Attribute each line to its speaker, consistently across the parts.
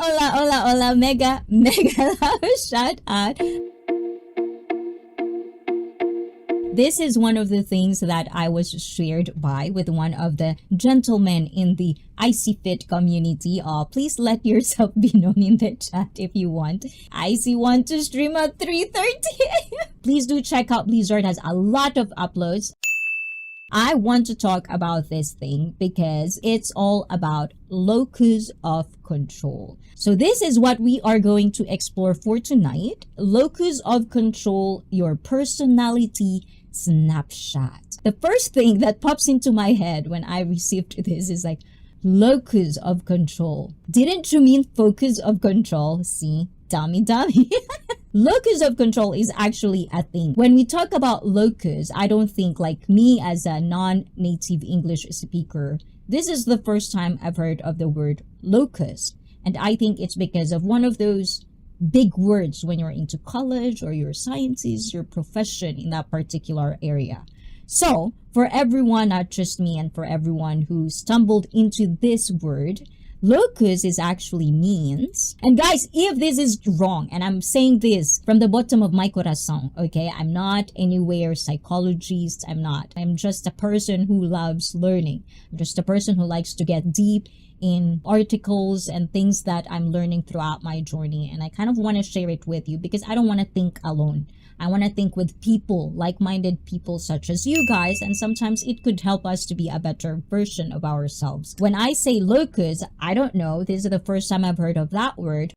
Speaker 1: hola, mega love shout out. This is one of the things that I was shared by with one of the gentlemen in the ICEE Fit community. Please let yourself be known in the chat if you want. ICEE want to stream at 3:30. Please do check out Blizzard, has a lot of uploads. I want to talk about this thing because it's all about locus of control. So this is what we are going to explore for tonight. Locus of control, your personality snapshot. The first thing that pops into my head when I received this is like, locus of control. Didn't you mean focus of control? See? Dummy. Locus of control is actually a thing. When we talk about locus, I don't think, like me as a non-native English speaker, this is the first time I've heard of the word locus. And I think it's because of one of those big words when you're into college or your sciences, your profession in that particular area. So for everyone, not just me, and for everyone who stumbled into this word, locus is actually means, and guys, if this is wrong, and I'm saying this from the bottom of my corazón, okay, I'm not anywhere psychologist, I'm just a person who loves learning. I'm just a person who likes to get deep in articles and things that I'm learning throughout my journey, and I kind of want to share it with you because I don't want to think alone. I want to think with people, like-minded people such as you guys, and sometimes it could help us to be a better version of ourselves. When I say locus, I don't know, this is the first time I've heard of that word.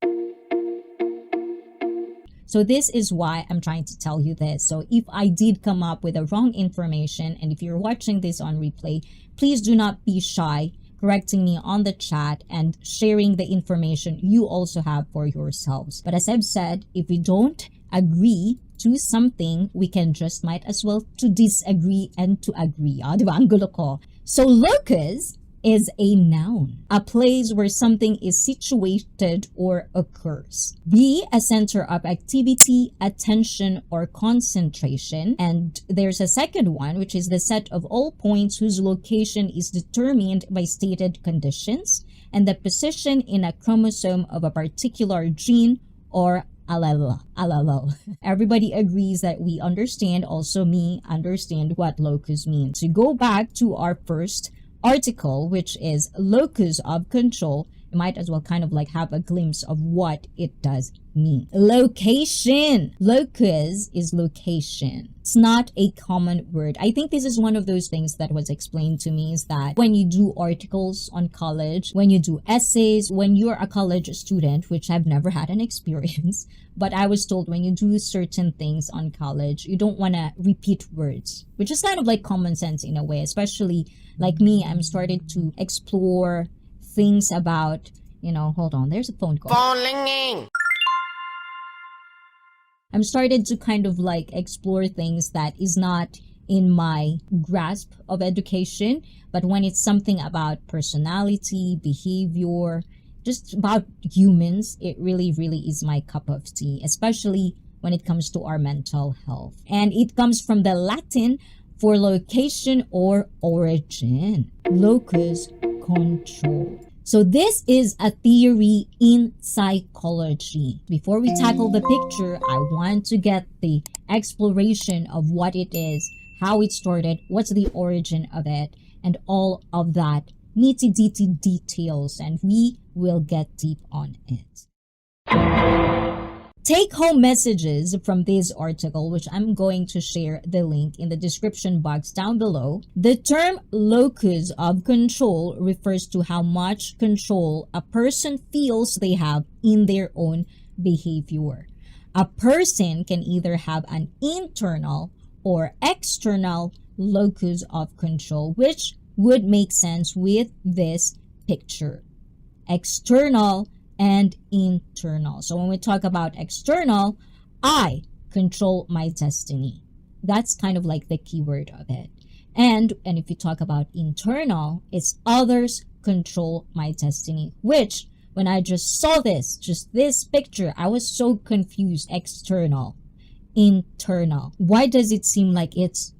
Speaker 1: So this is why I'm trying to tell you this. So if I did come up with the wrong information, and if you're watching this on replay, please do not be shy correcting me on the chat and sharing the information you also have for yourselves. But as I've said, if we don't agree to something, we can just might as well to disagree and to agree. Diba? Ang gulo ko. So locus is a noun, a place where something is situated or occurs. B, a center of activity, attention, or concentration. And there's a second one, which is the set of all points whose location is determined by stated conditions and the position in a chromosome of a particular gene or allele. Everybody agrees that we understand, also me understand what locus means. To go back to our first article, which is locus of control, you might as well kind of like have a glimpse of what it does mean. Location. Locus is location. It's not a common word. I think this is one of those things that was explained to me, is that when you do articles on college, when you do essays, when you're a college student, which I've never had an experience, but I was told when you do certain things on college, you don't want to repeat words, which is kind of like common sense in a way, especially like me. I'm started to explore things about, hold on, there's a phone call.
Speaker 2: Phone ringing.
Speaker 1: I'm started to kind of like explore things that is not in my grasp of education, but when it's something about personality, behavior, just about humans, it really is my cup of tea, especially when it comes to our mental health. And it comes from the Latin for location or origin. Locus control. So this is a theory in psychology. Before we tackle the picture, I want to get the exploration of what it is, how it started, what's the origin of it, and all of that nitty-gritty details, and we will get deep on it. Take-home messages from this article, which I'm going to share the link in the description box down below. The term locus of control refers to how much control a person feels they have in their own behavior. A person can either have an internal or external locus of control, which would make sense with this picture. External and internal. So when we talk about external, I control my destiny. That's kind of like the keyword of it. And if you talk about internal, it's others control my destiny, which when I just saw this picture, I was so confused. External, internal. Why does it seem like it's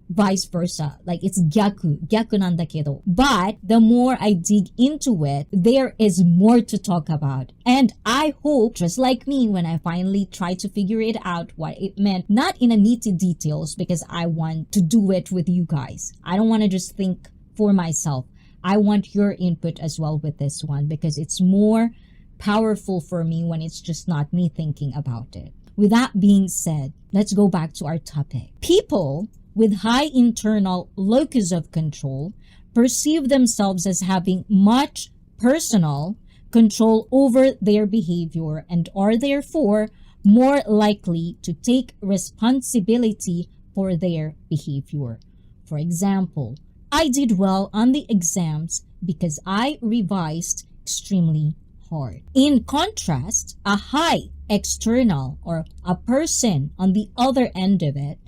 Speaker 1: vice versa. Like it's gyaku nandakedo. But the more I dig into it, there is more to talk about. And I hope, just like me, when I finally try to figure it out what it meant, not in a nitty details, because I want to do it with you guys. I don't want to just think for myself. I want your input as well with this one, because it's more powerful for me when it's just not me thinking about it. With that being said, let's go back to our topic. People with high internal locus of control perceive themselves as having much personal control over their behavior and are therefore more likely to take responsibility for their behavior. For example, I did well on the exams because I revised extremely hard. In contrast, a high external, or a person on the other end of it,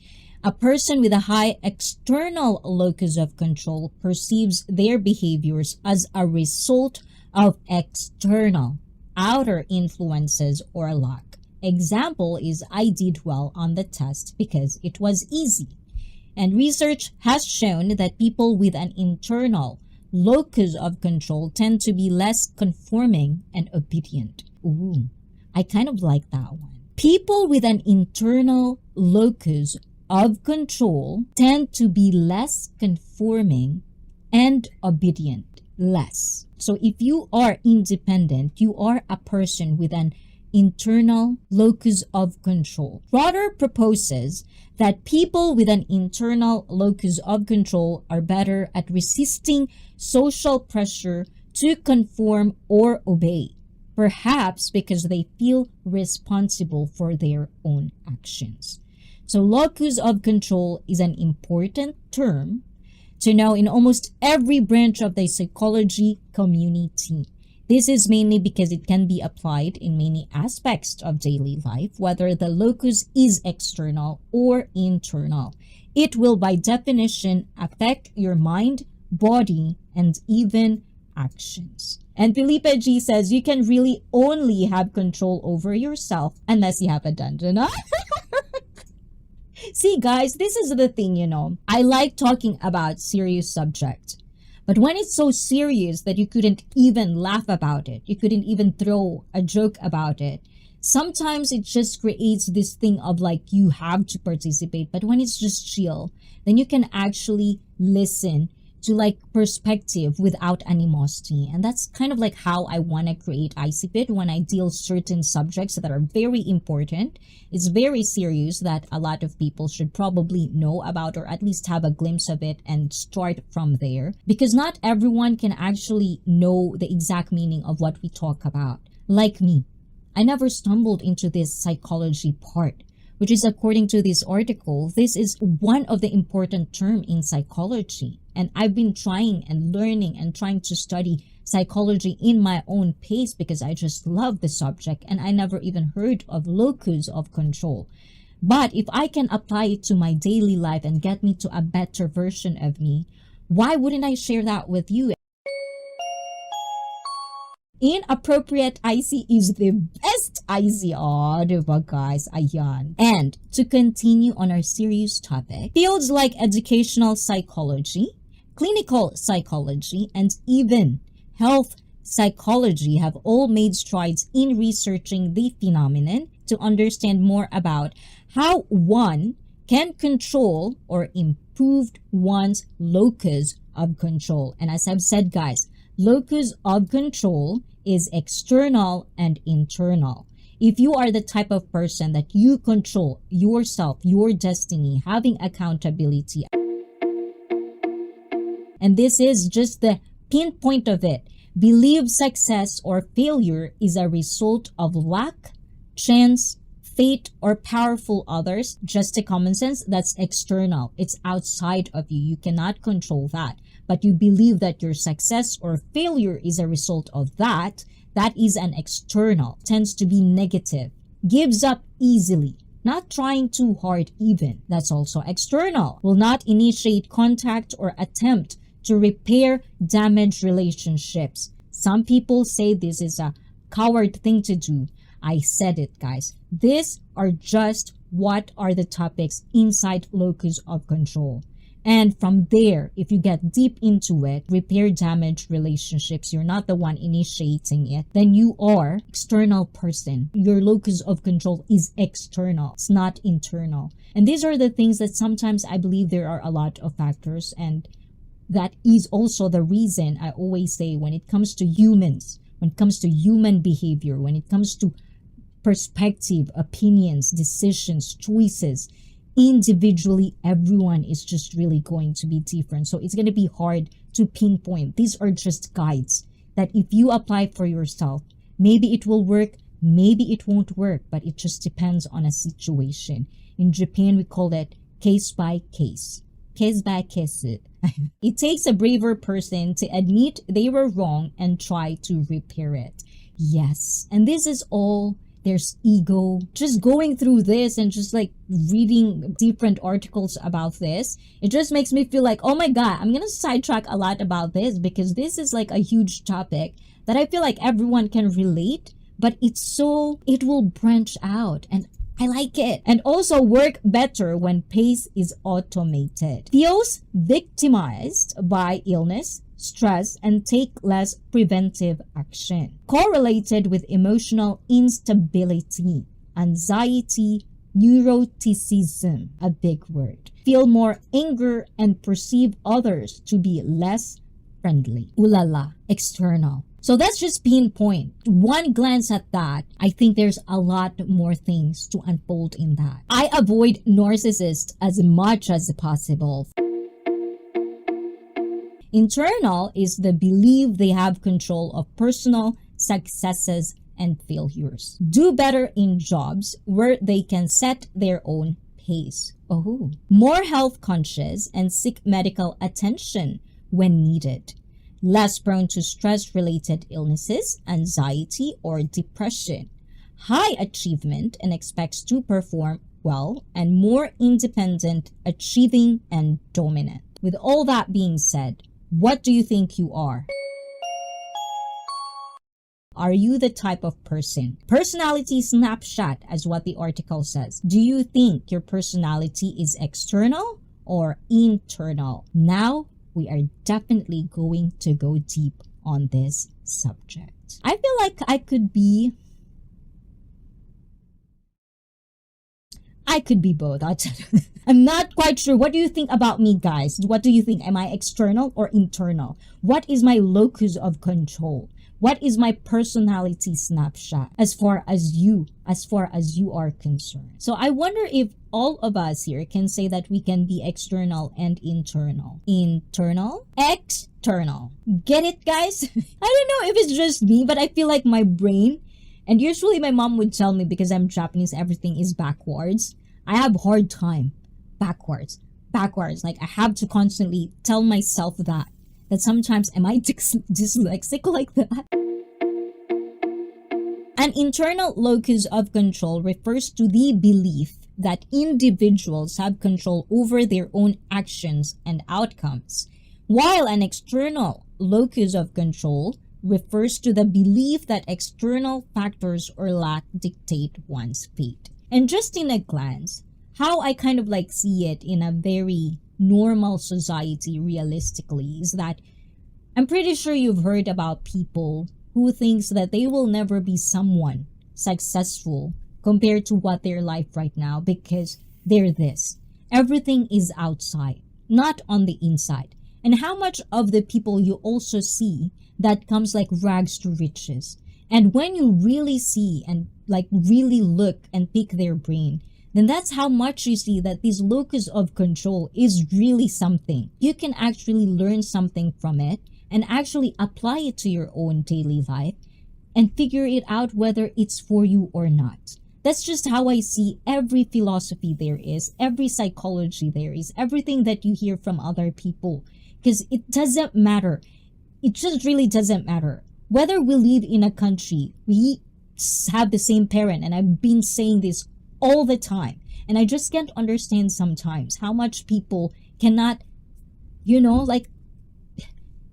Speaker 1: a person with a high external locus of control perceives their behaviors as a result of external, outer influences or luck. Example is I did well on the test because it was easy. And research has shown that people with an internal locus of control tend to be less conforming and obedient. Ooh, I kind of like that one. People with an internal locus of control tend to be less conforming and obedient. Less. So if you are independent, you are a person with an internal locus of control. Trotter proposes that people with an internal locus of control are better at resisting social pressure to conform or obey, perhaps because they feel responsible for their own actions. So locus of control is an important term to know in almost every branch of the psychology community. This is mainly because it can be applied in many aspects of daily life, whether the locus is external or internal. It will by definition affect your mind, body, and even actions. And Felipe G says you can really only have control over yourself unless you have a dungeon. See guys, this is the thing, I like talking about serious subjects. But when it's so serious that you couldn't even laugh about it, you couldn't even throw a joke about it, sometimes it just creates this thing of like you have to participate. But when it's just chill, then you can actually listen to like perspective without animosity. And that's kind of like how I want to create ICEE when I deal certain subjects that are very important. It's very serious that a lot of people should probably know about, or at least have a glimpse of it and start from there, because not everyone can actually know the exact meaning of what we talk about. Like me, I never stumbled into this psychology part, which is, according to this article, this is one of the important terms in psychology. And I've been trying and learning and trying to study psychology in my own pace because I just love the subject, and I never even heard of locus of control. But if I can apply it to my daily life and get me to a better version of me, why wouldn't I share that with you? Inappropriate ICEE is the best ICEE. Oh, diba guys? Ayan. And to continue on our serious topic, fields like educational psychology, clinical psychology, and even health psychology have all made strides in researching the phenomenon to understand more about how one can control or improve one's locus of control. And as I've said, guys, locus of control is external and internal. If you are the type of person that you control yourself, your destiny, having accountability, and this is just the pinpoint of it, believe success or failure is a result of luck, chance, fate, or powerful others, just a common sense, that's external. It's outside of you. You cannot control that. But you believe that your success or failure is a result of that. That is an external. Tends to be negative. Gives up easily. Not trying too hard even. That's also external. Will not initiate contact or attempt to repair damaged relationships. Some people say this is a coward thing to do. I said it, guys. These are just what are the topics inside locus of control. And from there, if you get deep into it, repair damaged relationships, you're not the one initiating it, then you are external person. Your locus of control is external. It's not internal. And these are the things that sometimes I believe there are a lot of factors, and that is also the reason I always say when it comes to humans, when it comes to human behavior, when it comes to perspective, opinions, decisions, choices, individually, everyone is just really going to be different. So it's going to be hard to pinpoint. These are just guides that if you apply for yourself, maybe it will work, maybe it won't work, but it just depends on a situation. In Japan, we call it case by case. Case by case. It takes a braver person to admit they were wrong and try to repair it. Yes. And this is all. There's ego. Just going through this and just like reading different articles about this, it just makes me feel like, oh my God, I'm gonna sidetrack a lot about this because this is like a huge topic that I feel like everyone can relate, but it will branch out, and I like it. And also work better when pace is automated. Feels victimized by illness, stress, and take less preventive action. Correlated with emotional instability, anxiety, neuroticism, a big word. Feel more anger and perceive others to be less friendly. Ooh la la, external. So that's just pinpoint. One glance at that, I think there's a lot more things to unfold in that. I avoid narcissists as much as possible. Internal is the belief they have control of personal successes and failures. Do better in jobs where they can set their own pace. Oh, more health conscious and seek medical attention when needed. Less prone to stress-related illnesses, anxiety, or depression. High achievement and expects to perform well, and more independent, achieving, and dominant. With all that being said, what do you think you are? Are you the type of person? Personality snapshot, as what the article says. Do you think your personality is external or internal? Now, we are definitely going to go deep on this subject. I feel like I could be both. I'm not quite sure. What do you think about me, guys? What do you think? Am I external or internal? What is my locus of control? What is my personality snapshot as far as you are concerned? So I wonder if all of us here can say that we can be external and internal. Internal, external. Get it, guys? I don't know if it's just me, but I feel like my brain, and usually my mom would tell me because I'm Japanese, everything is backwards. I have a hard time. Backwards. Like I have to constantly tell myself that sometimes am I dyslexic like that? An internal locus of control refers to the belief that individuals have control over their own actions and outcomes, while an external locus of control refers to the belief that external factors or lack dictate one's fate. And just in a glance, how I kind of like see it in a very normal society realistically is that I'm pretty sure you've heard about people who thinks that they will never be someone successful compared to what their life right now because they're this. Everything is outside, not on the inside. And how much of the people you also see that comes like rags to riches. And when you really see and like really look and pick their brain, then that's how much you see that this locus of control is really something. You can actually learn something from it and actually apply it to your own daily life and figure it out whether it's for you or not. That's just how I see every philosophy there is, every psychology there is, everything that you hear from other people. Because it doesn't matter. It just really doesn't matter. Whether we live in a country, we have the same parent, and I've been saying this all the time. And I just can't understand sometimes how much people cannot,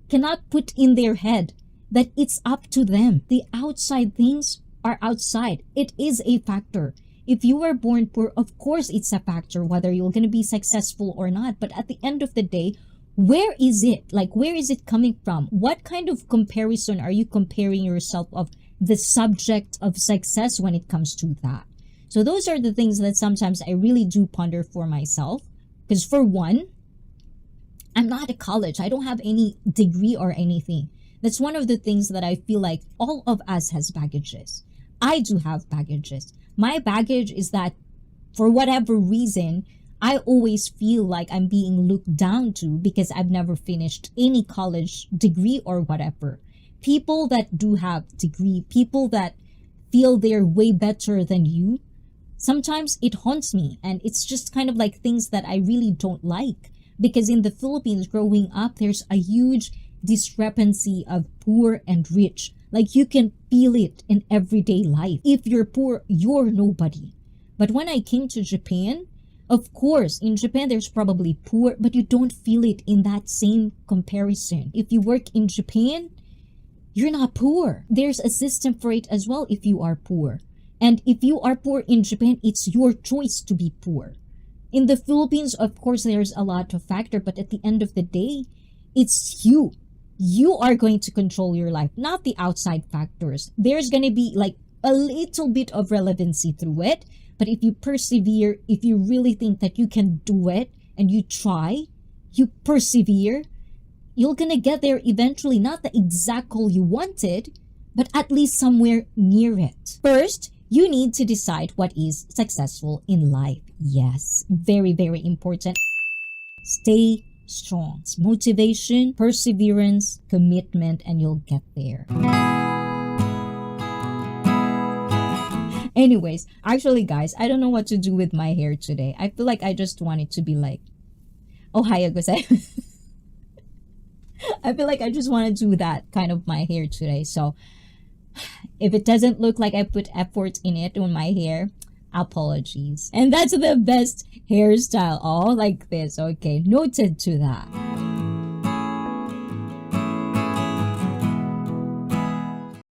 Speaker 1: cannot put in their head that it's up to them. The outside things are outside. It is a factor. If you were born poor, of course it's a factor whether you're going to be successful or not. But at the end of the day, where is it? Like, where is it coming from? What kind of comparison are you comparing yourself of the subject of success when it comes to that? So those are the things that sometimes I really do ponder for myself. Because for one, I'm not at college. I don't have any degree or anything. That's one of the things that I feel like all of us has baggages. I do have baggages. My baggage is that for whatever reason, I always feel like I'm being looked down to because I've never finished any college degree or whatever. People that do have degree, people that feel they're way better than you, sometimes it haunts me, and it's just kind of like things that I really don't like. Because in the Philippines, growing up, there's a huge discrepancy of poor and rich. Like, you can feel it in everyday life. If you're poor, you're nobody. But when I came to Japan, of course, in Japan, there's probably poor, but you don't feel it in that same comparison. If you work in Japan, you're not poor. There's a system for it as well if you are poor. And if you are poor in Japan, it's your choice to be poor. In the Philippines, of course, there's a lot of factor, but at the end of the day, it's you. You are going to control your life, not the outside factors. There's going to be like a little bit of relevancy through it, but if you persevere, if you really think that you can do it and you try, you persevere, you're going to get there eventually. Not the exact goal you wanted, but at least somewhere near it. First, you need to decide what is successful in life. Yes, very, very important. Stay strong. It's motivation, perseverance, commitment, and you'll get there. Anyways, actually, guys, I don't know what to do with my hair today. I feel like I just want it to be like, Ohio gozaimasu. I feel like I just want to do that kind of my hair today. So if it doesn't look like I put effort in it on my hair, apologies. And that's the best hairstyle. All like this. Okay, noted to that.